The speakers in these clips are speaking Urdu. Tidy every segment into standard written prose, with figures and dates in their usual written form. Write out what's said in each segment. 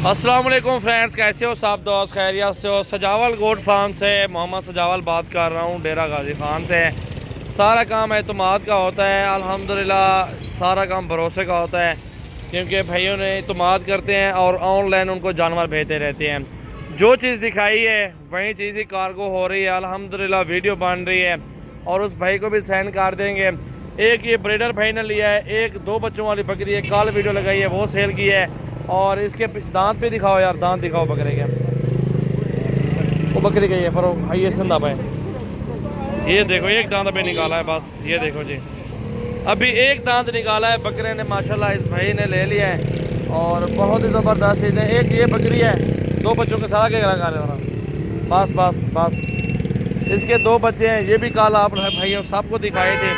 السلام علیکم فرینڈز، کیسے ہو سب دوست؟ خیریت سے ہو؟ سجاول گوٹ فارم سے محمد سجاول بات کر رہا ہوں، ڈیرہ غازی خان سے۔ سارا کام اعتماد کا ہوتا ہے، الحمدللہ سارا کام بھروسے کا ہوتا ہے، کیونکہ بھائیوں نے اعتماد کرتے ہیں اور آن لائن ان کو جانور بھیجتے رہتے ہیں۔ جو چیز دکھائی ہے وہی چیز ہی کارگو ہو رہی ہے، الحمدللہ ویڈیو بن رہی ہے اور اس بھائی کو بھی سینڈ کر دیں گے۔ ایک یہ بریڈر بھائی نے لیا ہے، ایک 2 بچوں والی بکری ہے، کال ویڈیو لگائی ہے، وہ سیل کی ہے۔ اور اس کے دانت پہ دکھاؤ یار، دانت دکھاؤ بکرے کے، وہ بکری گئی ہے فروغ، یہ سندھا پہ، یہ دیکھو ایک دانت پہ نکالا ہے، بس یہ دیکھو جی، ابھی ایک دانت نکالا ہے بکرے نے، ماشاءاللہ اس بھائی نے لے لیا ہے اور بہت ہی زبردست چیز ہے۔ ایک یہ بکری ہے، 2 بچوں کے ساتھ بس بس بس اس کے 2 بچے ہیں، یہ بھی کال آپ بھائیوں سب کو دکھائے تھے،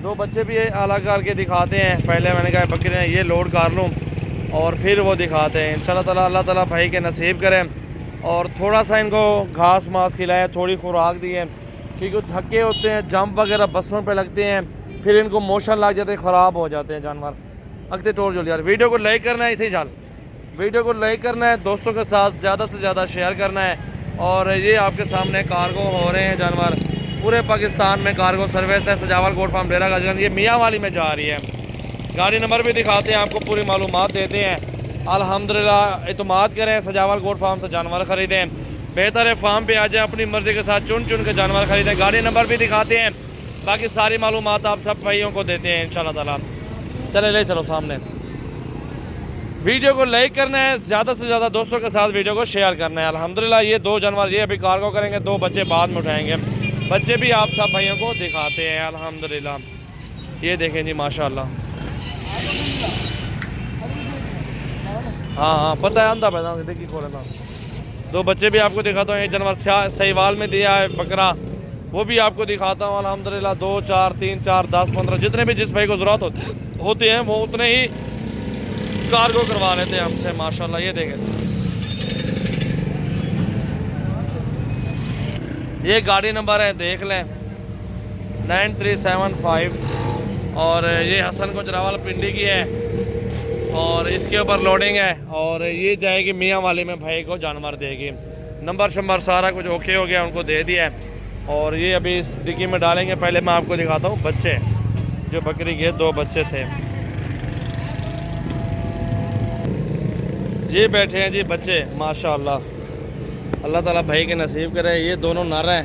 2 بچے بھی الگ کر کے دکھاتے ہیں۔ پہلے میں نے کہا بکرے ہیں، یہ لوڈ کر لوں اور پھر وہ دکھاتے ہیں انشاءاللہ اللہ تعالیٰ بھائی کے نصیب کریں۔ اور تھوڑا سا ان کو گھاس ماس کھلایا، تھوڑی خوراک دی ہے، کیونکہ تھکے ہوتے ہیں، جمپ وغیرہ بسوں پہ لگتے ہیں، پھر ان کو موشن لگ جاتے ہیں، خراب ہو جاتے ہیں جانور۔ اگتے ٹور جو یار ویڈیو کو لائک کرنا ہے، اتنی جال ویڈیو کو لائک کرنا ہے، دوستوں کے ساتھ زیادہ سے زیادہ شیئر کرنا ہے۔ اور یہ آپ کے سامنے کارگو ہو رہے ہیں جانور، پورے پاکستان میں کارگو سروس ہے۔ سجاول گوٹ فارم ڈیرہ غازی خان، یہ میاں والی میں جا رہی ہے، گاڑی نمبر بھی دکھاتے ہیں آپ کو، پوری معلومات دیتے ہیں۔ الحمدللہ اعتماد کریں، سجاول گوٹ فارم سے جانور خریدیں، بہتر ہے فارم پہ آ جائیں، اپنی مرضی کے ساتھ چن چن کے جانور خریدیں، گاڑی نمبر بھی دکھاتے ہیں، باقی ساری معلومات آپ سب بھائیوں کو دیتے ہیں انشاءاللہ تعالیٰ۔ چلے لے چلو سامنے، ویڈیو کو لائک کرنا ہے، زیادہ سے زیادہ دوستوں کے ساتھ ویڈیو کو شیئر کرنا ہے۔ الحمدللہ یہ 2 جانور یہ ابھی کارگو کریں گے، 2 بچے بعد میں اٹھائیں گے، بچے بھی آپ سب بھائیوں کو دکھاتے ہیں الحمدللہ۔ یہ دیکھیں جی ماشاءاللہ، ہاں پتہ ہے، اندھا پیدا دیکھی کھولنا، 2 بچے بھی آپ کو دکھاتا ہوں۔ ایک جانور سہیوال میں دیا ہے بکرا، وہ بھی آپ کو دکھاتا ہوں الحمدللہ۔ 2 4 3 4 10 15 جتنے بھی جس بھائی کو ضرورت ہوتے ہیں وہ اتنے ہی کارگو کروا لیتے ہیں ہم سے ماشاءاللہ۔ یہ دیکھیں یہ گاڑی نمبر ہے، دیکھ لیں 9375، اور یہ حسن کو جراول پنڈی کی ہے اور اس کے اوپر لوڈنگ ہے، اور یہ جائے گی میاں والی میں بھائی کو جانور دے گی۔ نمبر شمبر سارا کچھ اوکے ہو گیا، ان کو دے دیا ہے، اور یہ ابھی اس ڈگی میں ڈالیں گے۔ پہلے میں آپ کو دکھاتا ہوں بچے، جو بکری کے 2 بچے تھے، یہ بیٹھے ہیں جی بچے ماشاءاللہ، اللہ تعالیٰ بھائی کے نصیب کرے۔ یہ دونوں نر ہیں،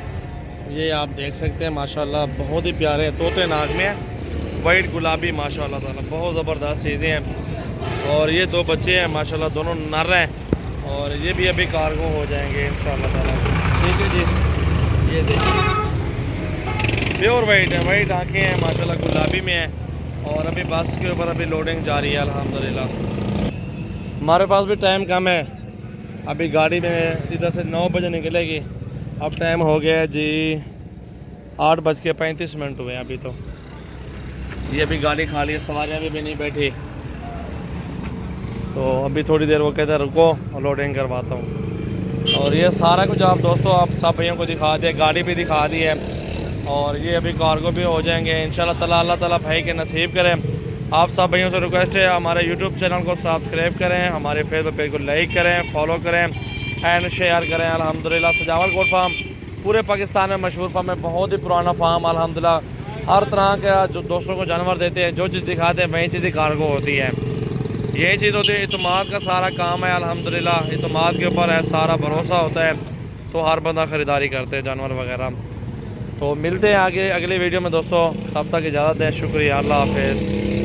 یہ آپ دیکھ سکتے ہیں ماشاءاللہ، بہت ہی پیارے ہیں، طوطے ناک میں ہیں، وائٹ گلابی ماشاءاللہ تعالیٰ، بہت زبردست چیزیں ہیں۔ اور یہ 2 بچے ہیں ماشاءاللہ، دونوں نر ہیں، اور یہ بھی ابھی کارگو ہو جائیں گے انشاءاللہ تعالیٰ۔ ٹھیک ہے جی، یہ دیکھیں پیور وائٹ ہے، وائٹ آنکھیں ہیں ماشاءاللہ، گلابی میں ہیں، اور ابھی بس کے اوپر ابھی لوڈنگ جاری ہے الحمدللہ۔ ہمارے پاس بھی ٹائم کم ہے، ابھی گاڑی میں ادھر سے 9 بجے نکلے گی، اب ٹائم ہو گیا ہے جی 8:35 ہوئے ابھی تو۔ یہ ابھی گاڑی خالی ہے، سواریاں بھی نہیں بیٹھی، تو ابھی تھوڑی دیر وہ کہتے ہیں رکو لوڈنگ کرواتا ہوں۔ اور یہ سارا کچھ آپ دوستوں آپ سب بھائیوں کو دکھا دیا، گاڑی بھی دکھا دی ہے، اور یہ ابھی کارگو بھی ہو جائیں گے انشاءاللہ تعالیٰ، اللہ تعالیٰ بھائی کے نصیب کریں۔ آپ سب بھائیوں سے ریکویسٹ ہے، ہمارے یوٹیوب چینل کو سبسکرائب کریں، ہمارے فیس بک پیج کو لائک کریں، فالو کریں اینڈ شیئر کریں الحمدللہ۔ سجاول گوٹ فارم پورے پاکستان میں مشہور فارم ہے، بہت ہی پرانا فارم الحمدللہ، ہر طرح کا جو دوستوں کو جانور دیتے ہیں، جو چیز دکھاتے ہیں وہی چیز ہی کارگو ہوتی ہے۔ یہی چیز ہوتی ہے، اعتماد کا سارا کام ہے الحمدللہ، اعتماد کے اوپر ہے، سارا بھروسہ ہوتا ہے، تو ہر بندہ خریداری کرتے ہیں جانور وغیرہ۔ تو ملتے ہیں آگے اگلی ویڈیو میں دوستوں، تب تک اجازت دیں، شکریہ، اللہ حافظ۔